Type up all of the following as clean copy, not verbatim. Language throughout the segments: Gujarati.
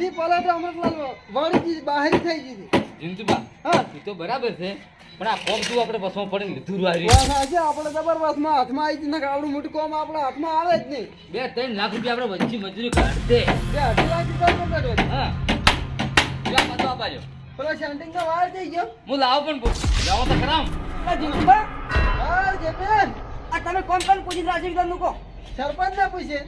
આખી પલાટ અમરલાલ વાળી ગઈ બહાર થઈ ગઈ જીંતુબા હા એ તો બરાબર છે પણ આ કોમ તું આપણે બસમાં પડીને લીધું આવી વાત આજે આપણે જબરદસ્તમાં હાથમાં આવી જઈને આવડું મોટું કોમ આપણા હાથમાં આવે જ નહીં 2-3 લાખ રૂપિયા આપણે વચ્ચે મજૂરી કાઢતે 2.5 લાખ રૂપિયા નો કાઢો હા જા મતો આપાજો પેલો સેન્ટિંગ નો વાર થઈ ગયો હું લાવ પણ લાવો તો ખરામ જીતુભા હા જેપેન આ તમે કોણ કોણ પૂછી રાશી વિધાન નું કહો સરપંચ ને પૂછે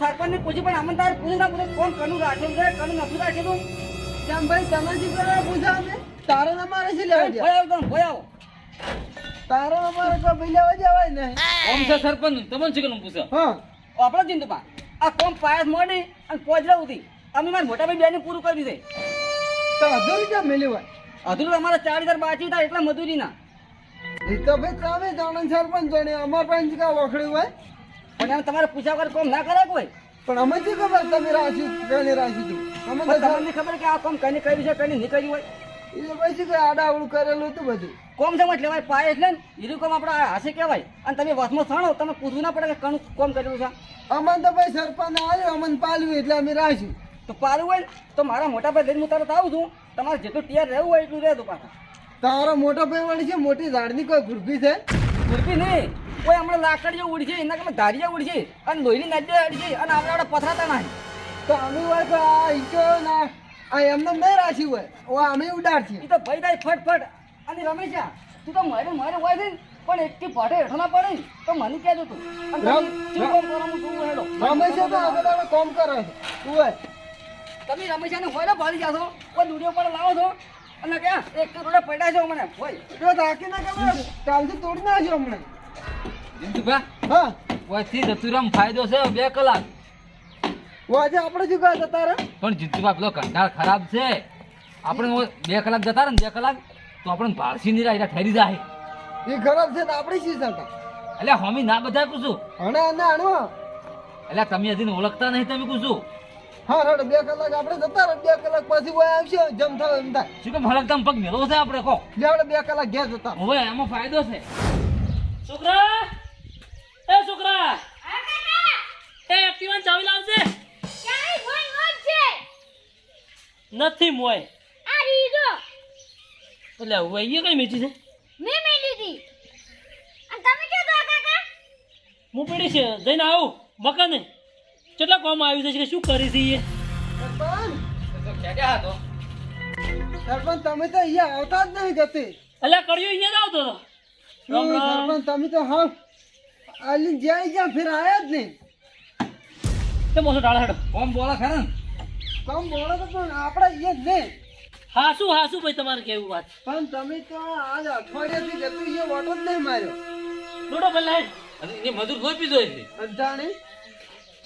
સરપંચ ને પૂછી પણ આમાં તારે પૂછી ના પૂછે કોણ કનું રાખેલું છે કનું નથી રાખેલું કેમ ભાઈ તમે શું કરવા પૂછા અમે તારો ને મારે છે લેવા ગયા ભોય આવો ભોય આવો તારો ને મારે કોઈ ભાઈ લેવા જવાય ને કોમ છે સરપંચ તમને શું કેમ પૂછો હા આપણો જીતુભા આ કોમ પાયસ મોડી અને પોજરા ઉધી અમે મારા મોટા ભાઈ બેને પૂરું કરી દે તો અધૂરી કેમ મેલ્યું હોય અધૂરું અમારા 4000 બાકી હતા એટલા મજૂરીના એ તો ભાઈ તમે જાણો સરપંચ જાણે અમાર પાસે કા વખડ્યું હોય પણ એમ તમારે પૂછ્યા વગર કોમ ના કરે કોઈ પણ અમે શું ખબર તમે રાશી કઈને રાશી તું અમે તો પણ તમને ખબર કે આ કોમ કઈને કર્યું છે કઈને નહીં કર્યું હોય એ પછી કઈ આડાવડું કરેલું હતું બધું કોમ સમજ લેવાય પાય એટલે ને હીરું કોમ આપણે હાથે કહેવાય અને તમે વસમાં સણો તમે પૂછવું ના પડે કે કણું કોમ કરેલું છે અમને તો ભાઈ સરપંચ આવ્યો અમને પાલ્યું એટલે અમે રાશી તો પારું હોય ને તો મારા મોટા ભાઈ લઈને હું તરત આવું છું તમારે જેટલું તૈયાર રહેવું હોય એટલું રહેતું પાછા તારો મોટો ભાઈ વળી છે મોટી ઝાડની કોઈ ગુરબી છે ગુરબી નહીં કોઈ હમણાં લાકડીઓ ઉડી છે એના કરતા ધારિયા ઉડી છે અને લોહીની નદી અડી છે અને આપણે પથરાતા ના તો અમે હોય તો આ ઈચો ના આ એમને નહીં રાશી હોય ઓ અમે ઉડાડ છીએ એ તો ભાઈ થાય ફટફટ અને રમેશા તું તો મારે હોય છે ને પણ એટલી ભાડે હેઠો ના પડે ને તો મને કહેજો તું અને તમે શું કામ કરો હું તું હેડો રમેશે તો આગળ આગળ કામ કરે છે તું હોય તમે રમેશાને હોય ભાડી જાશો કોઈ દુડિયો પર લાવો છો અને ક્યાં એક તો રોડે પડ્યા છો મને હોય જો તાકી ના કરે કાલથી તોડી નાખ્યો હમણાં જીંતુબા હા વચ્ચે જતુરામ ફાયદો છે 2 કલાક આજે આપણે શું કહે તારે પણ જીંતુબા પેલો કંટાળ ખરાબ છે આપણે 2 કલાક જતા રહે ને 2 કલાક તો આપણે ભારસી ની રાયડા ઠેરી જાય એ ખરાબ છે તો આપણે શી શકતા એટલે હોમી ના બધા પૂછું હણે અને હણવા એટલે તમે હજી ઓળખતા નહીં તમે પૂછું હા રડ 2 કલાક આપણે જતા રહે 2 કલાક પછી કોઈ આવશે જમ થાય એમ થાય શું કે ભલક તમે પગ મેળવો છે આપણે કહો લે આપણે 2 કલાક ઘેર જતા હવે એમાં ફાયદો છે છોકરા એ છોકરા એ એક્ટિવાન ચાવી લાવજે નથી મોય એટલે વહીએ કઈ મેચી છે હું પડી છે જઈને આવું મકાને કેટલા કોમ આવ્યું છે કે શું કરી છે સરપંચ તમે તો અહીંયા આવતા જ નહીં જતી એટલે કર્યો અહીંયા જ આવતો હતો સરપંચ તમે તો હા આલી જ્યાં ફેર આયા જ નહીં તે મોસો ડાળા હેડો કોમ બોલા ખરા ને કમ બોલો તો પણ આપણે અહીંયા જ નહીં હાસું ભાઈ તમારે કેવું વાત પણ તમે તો આજ અઠવાડિયાથી જતું અહીંયા ઓટો જ નહીં માર્યો દોડો પેલા હેડ અને એ મજૂર કોઈ પીધો છે અંજાણી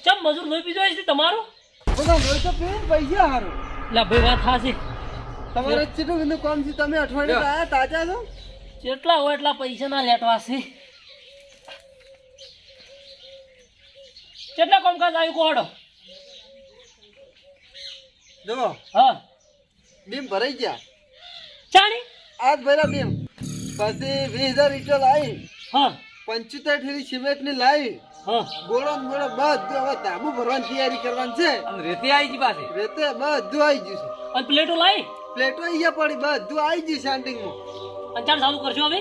ચમ મજૂર લોહી પીજો છે તમારું બધા લોહી તો પીને પૈસા હારો એટલે ભાઈ વાત હાસી તમારે કેટલું બધું કામ છે તમે અઠવાડિયે આયા તાજા છો જેટલા હોય એટલા પૈસા ના લેટવા છે કેટલા કામકાજ આવ્યું કોડો જો હા બીમ ભરાઈ ગયા ચાણી આજ ભર્યા બીમ પછી 20,000 ઈટો લાવી હા 75 ઠેલી સિમેન્ટ ની લાવી હા ગોળો ને ગોળો બધું હવે ધાબુ ભરવાની તૈયારી કરવાની છે અને રેતી આવી ગઈ પાછી રેતે બધું આવી ગયું છે અને પ્લેટો લાવી પ્લેટો અહીંયા પડી બધું આવી ગયું શાંટિંગ માં અને ચાલ ચાલુ કરજો હવે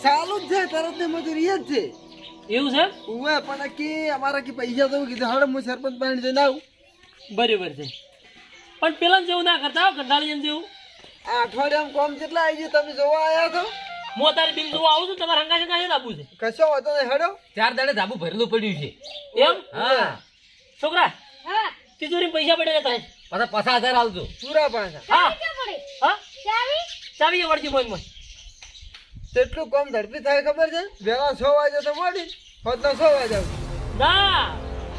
ચાલુ જ છે તરત ની મજૂરી એ જ છે એવું છે ઉવે પણ કે અમારા કે પૈસા તો કીધું હળ હું સરપંચ પાસે જઈને આવું બરાબર છે પણ પેલા જેવું ના કરતા ગંધાળી જેવું આ અઠવાડિયામાં કોમ કેટલા આવી ગયું તમે જોવા આવ્યા છો હું તારી બિલ જોવા આવું છું તમારા હંગા છે આપવું છે કશો વાંધો નહીં હેડો 4 દાડે ધાબુ ભરેલું પડ્યું છે એમ હા છોકરા તિજોરી પૈસા પડે જતા પાછા 50,000 આલજો પૂરા પાછા હા હા ચાવી વળજી મોય મોય તેટલું કોમ ઝડપી થાય ખબર છે વેલા 6 વાગે તો મળી હોત તો 6 વાગે આવું ના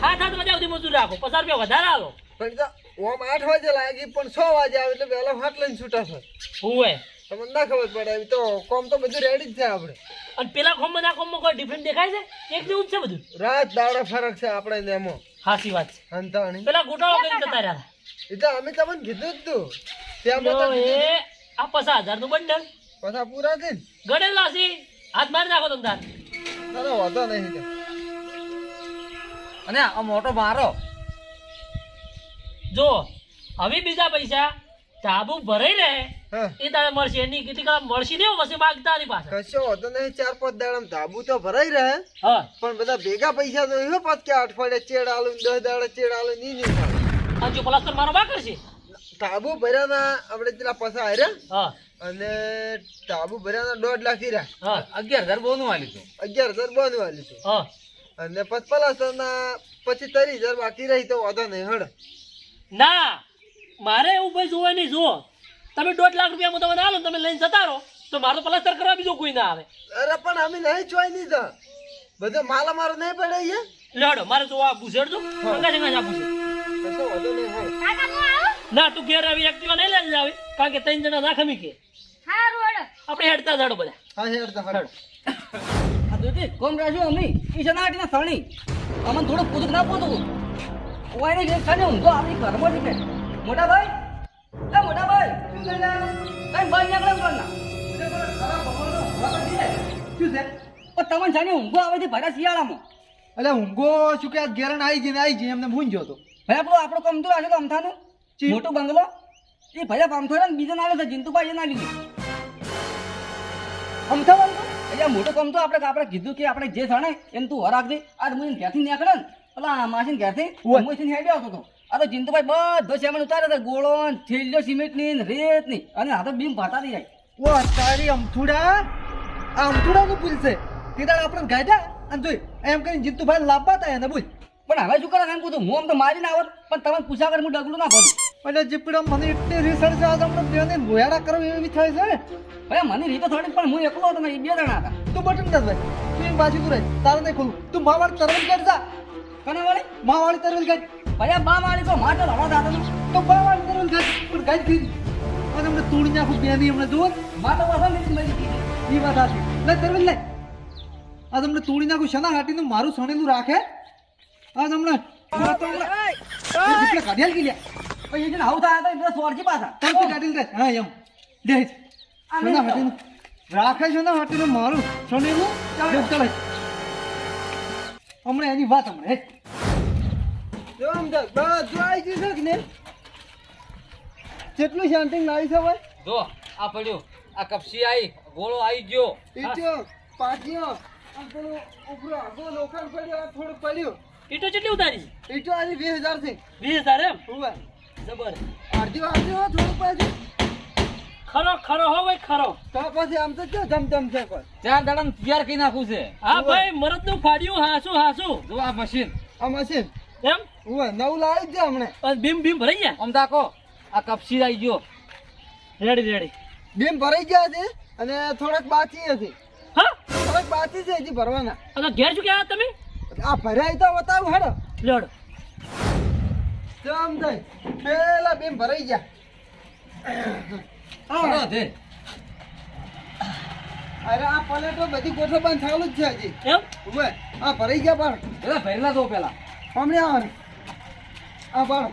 7 વાગ્યા સુધી મજૂર રાખો 50 રૂપિયા વધારે આલો પણ તો ઓમ 8 વાગે લાગી પણ 6 વાગે આવે એટલે વહેલા હાથ લઈને છૂટા થાય હુંય તમને ના ખબર પડે એમ તો કોમ તો બધું રેડી જ છે આપણે અને પેલા ખોમમાં ના ખોમમાં કોઈ ડિફરન્ટ દેખાય છે એક જેવું જ છે બધું રાત દાડા ફરક છે આપણે ને એમાં હાસી વાત છે હંતાણી પેલા ગોટાળો કરી જતા રહ્યા એ તો અમે તમને કીધું જ તું ત્યાં લો બધા એ આ 50,000 નું બંડલ પાછા પૂરા થઈ ને ગણેલા છે હાથ મારી નાખો તમે તાર તારો વાંધો નહીં તો અને આ મોટો મારો જો હવે બીજા પૈસા ધાબુ ભરાઈ રહે હા એ તારે મળશે એની કેટલી મળશે નહીં પછી માગતા ની પાસે કશો હોતો નહીં 4-5 દાડા ધાબુ તો ભરાઈ રહે હા પણ બધા ભેગા પૈસા તો એવો પાછ કે અઠવાડિયે ચેડ આલું 10 દાડા ચેડ આલું ની થાય અને જો પ્લાસ્ટર મારો બા કરશે ધાબુ ભર્યાના આપણે પેલા પૈસા હાર્યા હા અને ધાબુ ભર્યાના 1.5 લાખ રહ્યા હા 11,000 બોનું આલ્યું તું 11,000 બાંધવા લીધું હા અને પછી પલાસના પછી 30,000 બાકી રહી તો વાંધો નહીં હડ ના મારે એવું ભાઈ જોવાય નહીં જુઓ તમે 1.5 લાખ રૂપિયા હું તમને આલો તમે લઈને જતા રહો તો મારો પ્લાસ્ટર કરવા બીજો કોઈ ના આવે અરે પણ અમે નહીં જોઈ નહીં તો બધો માલ અમારો નહીં પડે અહીંયા લેડો મારે જો આ બુઝેડજો સંગા સંગા જ આપું છે કશો વાંધો નહીં હડ ના તું ઘેર આવી એક્ટિવા નહીં લઈને જાવે કારણ કે 3 જણા ના ખમી કે આપણે હેડતા જાડો બધા હા હેડ તો હડ આ જોતી કોમ રાખ્યું અમે ઈશાના આટીના સણી અમને થોડું પૂછું ના પૂછું ઓયને જે ખાને ઊંઘો આપણી ઘરમાં જ કે મોટા ભાઈ એ મોટા ભાઈ શું થઈ જાય કઈ બહાર નીકળે કોણના શું છે ઓ તમને જાણે ઊંઘો આવે છે ભરા શિયાળામાં એટલે ઊંઘો શું કે ઘેરણ આવી જઈને એમને ભૂંજ્યો તો ભાઈ આપણો કામ તો આજે તો અમથાનું મોટું બંગલો એ ભૈયા પામથો ને બીજો નાલો છે જિંતુભાઈ ના લીધું અમથા બંગલો અહીંયા મોટું કામ તો આપણે કીધું કે આપણે જે જાણે એમ તું હરાક દે આજ હું ઘેરથી નીકળે ને પેલા માસીને ઘેરથી હું હેડી આવતો હતો આ તો જિંતુભાઈ બધો સામાન ઉતારે છે ગોળો થેલીઓ સિમેન્ટની ને રેતની અને આ તો બીમ ભાતારી જાય ઓ તારી અમથુડા આ અમથુડાનું પુલ છે કીધા આપણે ગાડ્યા અને જોઈ એમ કરીને જીતુભાઈ લાવવા તા એને બોલ પણ હવે શું કરે એમ પૂછું હું આમ તો મારી ના આવત પણ તમે પૂછા કર હું ડગલું ના ભરું એટલે જીપડા મને એટલી રીસડ છે આજ આપણે બેને ભોયાડા કરો એવી થાય છે ભાઈ મને રીતે થોડી પણ હું એકલો હતો ને એ 2 જણા હતા તું બટન દસ ભાઈ તું એમ બાજુ તું રહે તારે નહીં ખોલું તું માવાળી તરવલ કાઢ જા કને વાળી માવાળી તરવલ કાઢ ભૈયા બા વાળી તો માટે હવા દાદા તો માવાળી તરવલ કાઢ પણ કાઢ દીધી અને અમને તોડી નાખું બેની અમને જુઓ માતો વાસણ લીધી મારી કીધી એ વાત સાચી લે તરવલ લે આ તમને તોડી નાખું શના હાટીનું મારું સણેલું રાખે આ તમને કાઢ્યા કી લ્યા પછી એ જણ આવું થાય તો એટલે સ્વર્જી પાછા તરતી કાઢી લે હા એમ દે શના હાટીનું રાખે છે ને હાટીનું મારું સણેલું ચાલે હમણાં એની વાત હમણાં હે જો આમ તો બધું આવી ગયું છે કે ને કેટલું શાંતિ લાવી છે ભાઈ જો આ પડ્યું આ કપસી આવી ગોળો આવી ગયો ઈટો પાટીઓ આમ પેલું ઉપરો આગો લોખંડ પડ્યો આ થોડું પડ્યું ઈટો કેટલી ઉતારી ઈટો આજે 20,000 છે 20,000 એમ ઉવા જબર અડધી થોડું પાછું ખરો ખરો હો ભાઈ ખરો તો પછી આમ તો જો ધમધમ છે કોઈ 4 દાડા તૈયાર કરી નાખું છે હા ભાઈ મરદ નું ફાડ્યું હાસું જો આ મશીન આ મશીન એમ ઉવા નવું લાવી જ હમણે અને બીમ ભરાઈ ગયા આમ તાકો આ કપસી આવી ગયો રેડી બીમ ભરાઈ ગયા છે અને થોડાક બાકી હતી હા થોડાક બાકી છે હજી ભરવાના અને ઘેર શું ક્યાં તમે આ ભરાય તો બતાવું હેડો લેડો તો આમ થાય પેલા બીમ ભરાઈ ગયા ચલો દે અરે આ પલેટો બધી ગોઠવણ ચાલુ જ છે હજી એમ ઉવે આ ભરાઈ ગયા પણ પેલા ભરેલા દો પેલા હમણાં આવવાનું આ પણ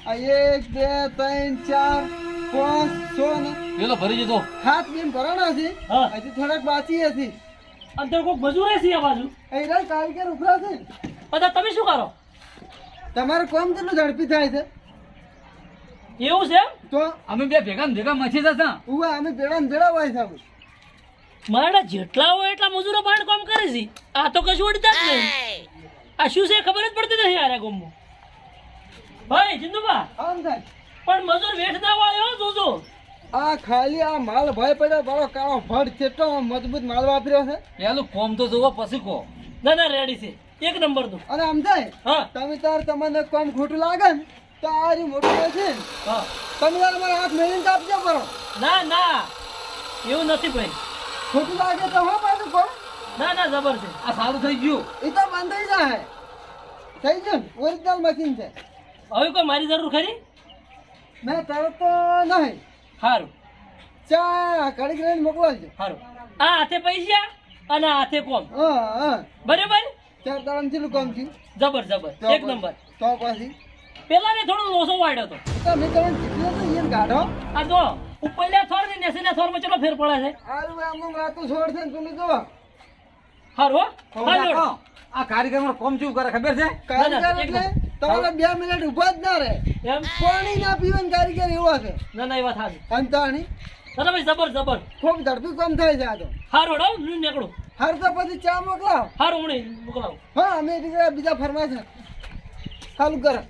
આ 1 2 3 4 5 6 ને પેલો ભરી જતો 7 બીમ ભરાણા છે હા હજી થોડાક બાકી હતી અંદર કોઈક મજૂર છે આ બાજુ એ રે કારીગર ઉભરા છે બધા તમે શું કરો તમારું કામ કેટલું ઝડપી થાય છે એવું છે એમ? તો અમે બે ભેગા ને ભેગા મચી જતા ઉવે અમે ભેળા ને ભેળા હોય છે મારા જેટલા હોય એટલા મજૂરો બાણ કામ કરે છે આ તો કશું ઉડતા જ નહીં આ શું છે ખબર જ પડતી નથી યાર આ ગામમાં ભાઈ જિંદુબા આમ થાય પણ મજૂર વેઠ ના વાળ્યો જોજો આ ખાલી આ માલ ભાઈ પડ્યો બરો કાળો ભડ કેટલો મજબૂત માલ વાપર્યો છે પેલું કોમ તો જોવો પછી કો ના રેડી છે એક નંબર નું અને આમ થાય હા તમે તાર તમને કામ ખોટું લાગે ને તો આ રહ્યું મોટું હોય છે ને, હા તમે તાર મારા હાથ મેળીને કાપજો કરો ના એવું નથી ભાઈ ખોટું લાગે તો હો પાછું કરો ના જબર છે આ સારું થઈ ગયું એ તો બંધ થઈ જાય થઈ ગયું ઓરિજિનલ મશીન છે હવે કોઈ મારી જરૂર ખરી મેં તરત તો નહીં સારું ચા કડી કરીને મોકલાવજો સારું આ હાથે પૈસા અને આ હાથે કોમ હા બરાબર ચાર તારણ કેટલું કામ થયું જબર તો એક નંબર તો પછી પેલા ને થોડો લોસો વાળ્યો હતો તો મેં તમને કીધું હતું એને ગાઢો આ જો ઉપરલા થોર ને નેસીના થોર માં ચલો ફેર પડે છે હારું આમ રાતું છોડ છે ને તમે જોવો સારું હો આ કારીગર કોમ શું કરે ખબર છે કારીગર એક એટલે તમારે 2 મિનિટ ઊભા જ ના રહે. એમ પાણી ના પીવાની કારીગર એવો છે. ના ના એ વાત સાચી અંતાણી દાદા ભાઈ જબર જબર ખૂબ ઝડપી કામ થાય છે આ તો. હારું હેડો હું નીકળું હર તો પછી ચા મોકલાવો. હારું હું મોકલાવું હા અમે બીજા ફરમાય છે ચાલુ કરો.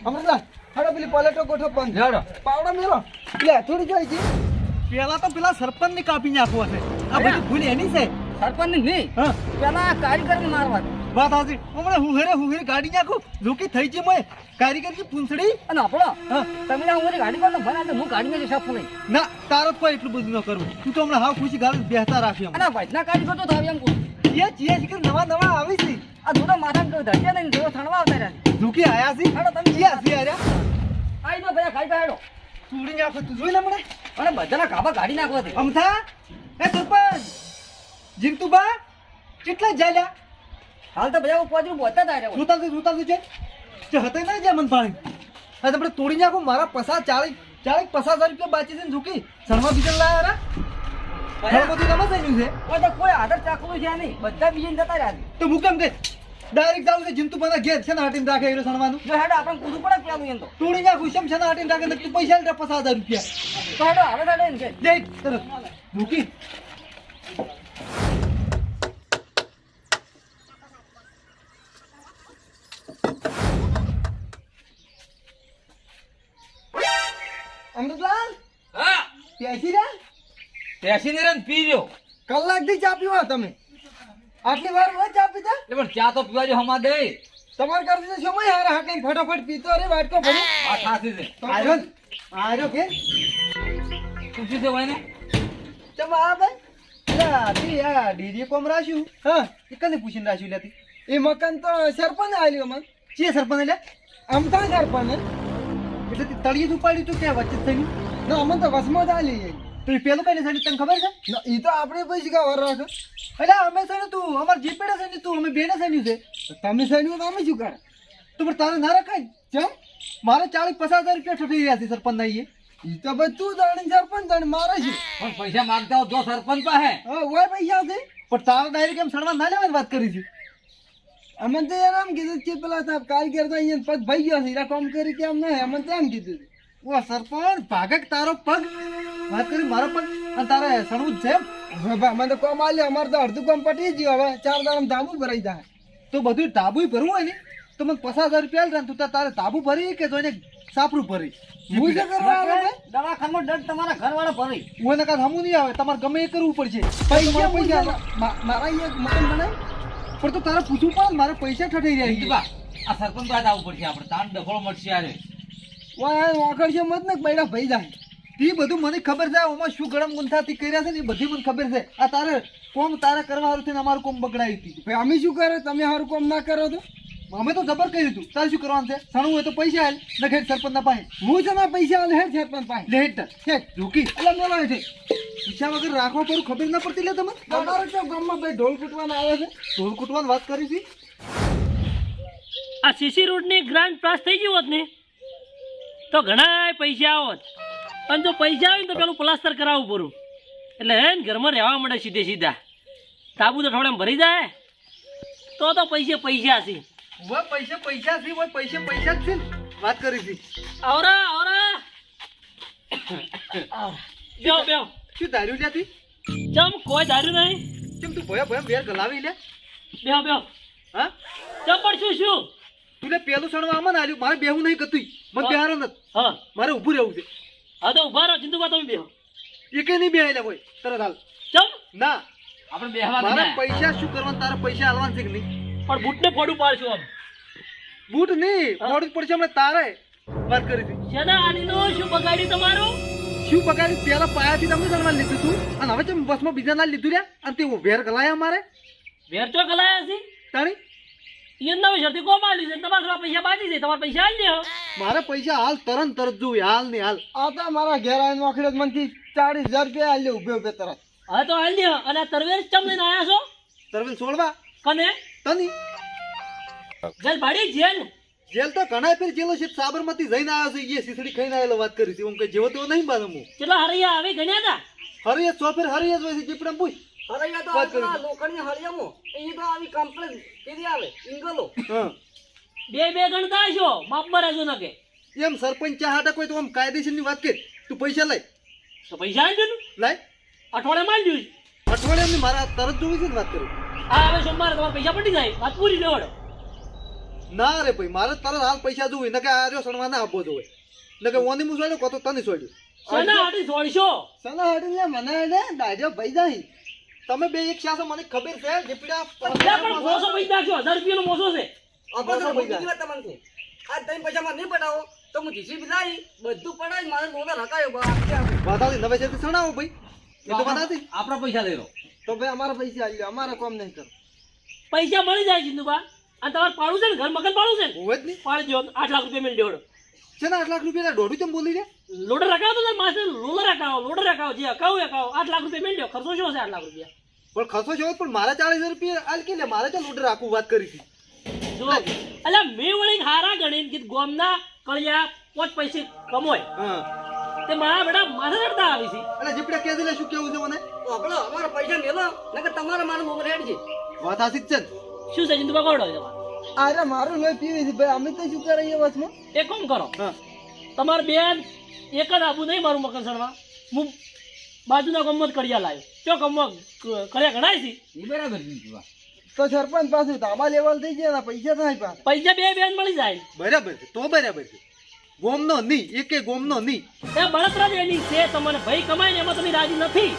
અમરદાસ હાડો પેલી પલેટો ગોઠો બંધ લેવડો. પાવડો મેલો લે થોડી જોઈ છે. પેલા તો પેલા સરપંચ ને કાપી નાખવો છે. આ બધી ભૂલ એની છે. સરપંચ નહીં હા પેલા કારીગરને મારવા દે. વાત હાચી. હમણાં હુહેરે ગાડી નાખું ઝૂકી થઈ છે મોય કારીગર ની પૂંછડી. અને આપણો હા તમે ના ઉંમરે ગાડી પર ભરા તો હું ગાડીને જ સાફ નહીં. ના તારો જ કોઈ એટલું બધું ન કરવું. તું તો હમણાં હાવ ખુશી ગાડી બેસતા રાખ્યો. અને વૈદના કારીગર તો થાવ એમ કહું. એ ચીએ શીખર નવા આવી છે. આ જોડો માથા ધરજે નહીં જેવો થણવા આવતા રહ્યા. ઝૂકી આયા છે. હાડો તમે ચીયા છે આર્યા. આઈ દો ભયા ખાઈ કાઢો. ચૂડી નાખો તું જોઈ લે મને. અને બધાના કાબા ગાડી નાખવા દે. અમથા એ સરપંચ જીંતુબા કેટલા જાલ્યા હાલ તો બધા પોજરું બોતા હતા રહ્યા. જોતા છે જે હતા ના જે મન પાણી આ આપણે તોડી નાખો મારા 50 રૂપિયા બાકી છે ને ઝૂકી સણવા બીજા લાયા રા બધું તમે થયું છે કોઈ તો કોઈ આદર ચાકલું છે નહીં. બધા બીજીને જતા રહ્યા છે. તો હું કેમ કે ડાયરેક્ટ જાવ છે જીંતુબાના ઘેર છે ને હાટીને રાખે એ સણવાનું જો હેડો આપણે કૂદું પડે પેલું એમ તો. તોડી નાખું શેમ છે ને હાટીને રાખે ને તું પૈસા લે 50,000 રૂપિયા તો હેડો હવે હેડો એમ કે. જઈ તરત ઝૂકી અમૃતલાલ હા પેસી રે પેસી ને રન પી લ્યો. કલાકથી ચા પીવા તમે આટલી વાર ન ચા પીતા એટલે પણ ચા તો પીવા જો હમા દે. તમારે કરતી સમય હારે હાકે ફટાફટ પીતો અરે વાટકો ભરી આ ખાસી છે. આર્યો કે પૂછી દે ભાઈ ને. ચમ આ ભાઈ લા તી આ ડીડી કોમ રાખ્યું હા એ કને પૂછીને રાખ્યું લેતી એ મકાન તો સરપંચ આલ્યો મન ચે સરપંચ એટલે અમતા સરપંચ એટલે તે તળિયે જ ઉપાડ્યું તું કે વચ્ચે થઈને ના અમન તો વસમાં જ આલી તો એ પેલું કઈ સાડી તને ખબર છે એ તો આપણે પૈસા કા વર રાખો એટલે અમે છે તું અમાર જીપેડે છે ને તું અમે બેને સણ્યું છે તમે સણ્યું તો અમે શું કરે તો પણ તારે ના રખાય ચમ મારે 40-50,000 રૂપિયા ઠઠી રહ્યા છે સરપંચ ના એ તો ભાઈ તું જાણી સરપંચ જાણી મારે છે પણ પૈસા માંગતા હો જો સરપંચ પાસે. હા ઓય પૈસા છે પણ તારે ડાયરેક્ટ એમ સણવા ના લેવાની વાત કરી છે અમને તો યાર આમ કીધું કે પેલા સાહેબ કારીગર તો અહીંયા પગ ભાઈ ગયો છે એરા કામ કરી કે આમ ના અમને તો એમ કીધું ઓ સરપંચ ભાગક તારો પગ વાત કરી મારો પગ અને તારે સણવું જ છે એમ અમે તો કોમ આલ્યો અમારે તો અડધું કામ પટી ગયું હવે 4 દાડા ધાબુ ભરાઈ જાય તો બધું ધાબુ ભરવું હોય ને તો મને 50,000 રૂપિયા આલ તું તારે ધાબુ ભરી કે જોઈને સાપરું ભરી હું શું કરવા આવે દવાખાનામાં દર્દ તમારા ઘરવાળા ભરી. હું એને કાંઈ હમું નહીં આવે તમારે ગમે એ કરવું પડશે પૈસા મારા અહીંયા મકાન બનાય પણ તો તારે પૂછવું પડે મારે પૈસા ઠઠાઈ રહ્યા જીતુભા, આ સરપંચ પાસે આવવું પડશે આપણે. તાન ડફોળ મળશે યારે. વાકડ છે મત ને બૈડા ભાઈ જાય તે બધું મને ખબર છે ઓમાં શું ગરમ ગુંથાથી કર્યા છે ને એ બધી મને ખબર છે આ તારે કોમ તારે કરવા હારું થઈને અમારું કોમ બગડાવી હતી ભાઈ અમે શું કરે તમે હારું કોમ ના કરો તો અમે તો જબર કર્યું હતું તારે શું કરવાનું છે સણવું હોય તો પૈસા હાલ ને ખેડ સરપંચ ના પાસે હું છે ના પૈસા હાલ હેડ સરપંચ પાસે લે હેડ હેડ ઝૂકી એટલે બોલો છે પૈસા વગર રાખવા પડું ખબર ના પડતી લે તમે તમારે તો ગામમાં ભાઈ ઢોલ કૂટવાના આવે છે ઢોલ કૂટવાની વાત કરી હતી આ સીસી રોડની ગ્રાન્ડ પાસ થઈ ગયું હોત ને તો ઘણા પૈસા આવત અને જો પૈસા આવે ને તો પેલું પ્લાસ્ટર કરાવવું પડું એટલે હે ને ઘરમાં રહેવા મળે સીધે સીધા તાબુ તો થોડા ભરી જાય તો પૈસા છે પૈસા છે પૈસા જ છે ને વાત કરી હતી આવરા બેહો બેહો શું ધાર્યું ત્યાંથી ચમ કોઈ ધાર્યું નહીં કેમ તું ભયા વેર ગલાવી લે બેહો બેહો હા ચમ પણ શું તું લે પેલું સણવા આમાં આલ્યું મારે બેહું નહીં કતું મને બેહારો નથી હા મારે ઊભું રહેવું છે હા તો ઉભા રહો ચિંતુભા તમે બેહો એ કઈ નહીં બેહાયેલા હોય તરત હાલ ચમ ના આપણે બેહવા દે મારા ને. પૈસા શું કરવાના તારા પૈસા હાલવાના છે કે નહીં પણ બૂટને ફોડું પાડશું આમ બૂટ નહીં મોડું જ પડશે હમણાં તારે વાત કરી હતી શેના આડીનો શું બગાડ્યું તમારું શું બગાડી પેલા પાયાથી તમે સણવા લીધું તું અને હવે તમે બસમાં બીજા ના લીધું રહ્યા અને તે વેર ગલાયા મારે વેર તો ગલાયા છે તાણી એ નવી શરતી કોમ આલી છે તમારા થોડા પૈસા બાકી છે તમારા પૈસા આલી દે મારે પૈસા હાલ તરત જોઉં હાલ ને હાલ આ તો મારા ઘેર આવીને આખડે મનથી 40,000 રૂપિયા હાલ ઉભે તરત હા તો આલી દે અને આ તરવેર ચમ લઈને આયા છો તરવેલ છોડવા કને તની જેલ ભાડી જેલ તો ઘણા ફેર જેલો છે સાબરમતી જઈને આવ્યો છે એ સીસડી ખાઈને આવેલો વાત કરી છે હું કઈ જેવો તેવો નહીં બાદ હું ચલો હરિયા આવી ગણ્યા હતા હરિયત સોફેર હરિયત હોય છે જીપડમ પૂછ હરૈયા તો આપણા લોખંડની હળિયામાં એ તો આવી કમ્પ્લેટ કેરી આવે ઇંગલો હા બે ગણતા હશો માપમાં રહેજો ના કે એમ સરપંચ ચા હાટા કોઈ તો આમ કાયદેસરની વાત કે તું પૈસા લઈ તો પૈસા આવી જતું લાય અઠવાડિયામાં આવી જઈશ અઠવાડિયાની મારા તરત જોવી છે ને વાત કરું હા હવે સોમવારે તમારા પૈસા પડી જાય વાત પૂરી લેવડો ના રે ભાઈ મારે તરત હાલ પૈસા જોવું ન કે આર્યો સણવા ના આપવો જોઈએ ન કે ઓની હું સોડ્યો કો તો તને સોડ્યું સોના હાટી છોડશો સલા હાડી લે મને એને ડાયજો ભાઈ જાય તમે બે એક શાસો મને ખબર છે જે પીડા પણ મોસો પૈસા નાખ્યો 1000 રૂપિયાનો મોસો છે આપણે તો બીજી વાત તમને કહું. આ ત્રણ પૈસામાં નહીં પડાવો તો હું જીસીબી લાવી બધું પડાવી મારે લોને રકાયો વાતાવરણ નવે છે સણાવો ભાઈ એ તો વાતાતી આપણા પૈસા લઈ લો તો ભાઈ અમારા પૈસા આલ્યો અમારા કામ નહીં કરો પૈસા મળી જાય જીંદુબા અને તમારે પાડું છે ને ઘર મકાન પાડું છે ને હોવે જ નહીં પાડી દો 8 લાખ રૂપિયા મેળ દેવડો છે ને 8 લાખ રૂપિયા દોઢું ચમ બોલી રે લોડર રખાવો તો માસે લોડર રખાવો જે અકાવ 8 લાખ રૂપિયા મેળ દો ખર્ચો શું છે 8 લાખ રૂપિયા પણ ખર્ચો છે પણ મારા 40,000 રૂપિયા આલ કે લે મારે તો લોડર રાખું વાત કરી હતી જો અલ્યા મેં વળી હારા ગણીને કીધું ગોમના કળિયા 5 પૈસે કમોય હા તે મારા બેટા માથે ચડતા આવી છે એટલે જીપડા કે દે શું કેવું છે મને આપણે અમારા પૈસા મેલો નકર તમારે મારું મોબાઈલ હેડ છે વાત આસી જ છે ને. શું છે જીંદુબા કોડો તમારે અરે મારું લોહી પીવી છે ભાઈ અમે તો શું કરીએ વચમાં એક કામ કરો હા તમારે બેન એક જ આબુ નહીં મારું મકાન સણવા હું બાજુના ગામમાં જ કડિયા લાવ્યો त्यो ગામમાં કડિયા ગણાય છે એ બરાબર છે જીવા. તો સરપંચ પાસે તાબા લેવલ થઈ ગયા પૈસા થાય પાસે પૈસા બે બેન મળી જાય બરાબર છે તો બરાબર છે ગોમનો નહીં એકે ગોમનો નહીં એ બળતરા જ એની છે તમને ભાઈ કમાય ને એમાં તમે રાજી નથી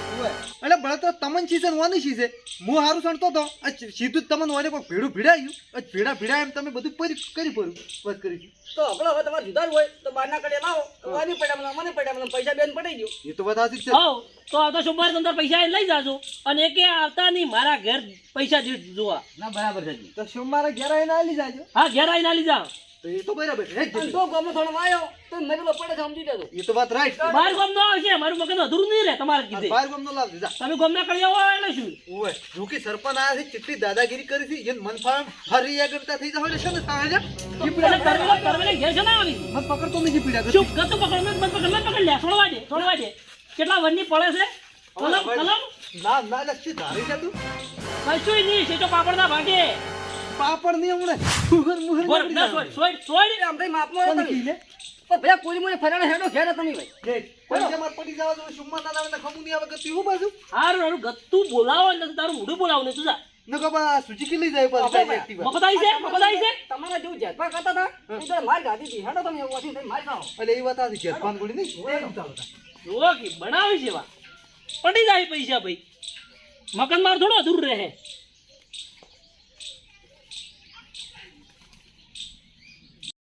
એટલે બળતરા તમન છે ને વાની છે હું હારું સણતો તો સીધું જ તમને ઓને કોઈ ભીડું ભીડાયું ભીડા એમ તમે બધું કરી પડ્યું બસ કરી તો આપણે હવે તમારે જુદા હોય તો બહારના કડે લાવો વાની પડ્યા મને પડ્યા પૈસા બેન પડી ગયો એ તો વાત આસી જ છે હો તો આ તો સોમવારે તમને પૈસા એ લઈ જાજો અને એકે આવતા નહીં મારા ઘર પૈસા જોવા ના બરાબર છે જી. તો સોમવારે ઘેર આવીને આલી જાજો હા ઘેર આવીને આલી જાઓ તો એ તો બરાબર છે અને જો ગામનો થોડો વાયો તો મેલો પડે સમજી લેજો એ તો વાત રાઈટ બાર ગામ નો આવશે મારું મકાન અધૂરું નહીં રહે તમારે કીધે બાર ગોમનો લાવ દીધા તમે ગામ ના કડિયા હોય એટલે શું ઓય જોકી સરપંચ આયા છે કેટલી દાદાગીરી કરી છે એને મન ફાળ હરિયા કરતા થઈ જાવ એટલે છે ને સાહેબ એટલે કરવેલે ઘેર છે ના આવી મત પકડતો નહીં પીડા શું ગતું પકડ મત પકડ લે છોડવા દે કેટલા વરની પડે છે કલમ ના ના લક્ષી ધારી છે તું કશું નહીં છે તો પાપડ ના ભાગે પાપડ નહીં હમણે મુહર મુહર બોલ ના સોય આમ થઈ માપમાં કોણ તમે કી લે તો ભૈયા કોઈ મને ફરાણે હેડો ઘેર તમે ભાઈ પૈસા માર પડી જાવ તો સુમ્મા ના આવે ને ખમુ નહીં આવે કે તું બાજુ હારું ગતું બોલાવો ને તારું મોઢું બોલાવો ને તું જા ન કબા સુચી લઈ જાય પાછું એક્ટિવા મફત આવી છે તમારા જેવું જેટપા કરતા હતા એ તો માર ગાધી હતી હેડો તમે ઓછી થઈ માર ખાઓ એટલે એ વાત આથી છે પાન ગોળી નહીં જો કે બનાવી છે વા પડી જાય પૈસા ભાઈ મકાન માર થોડો દૂર રહે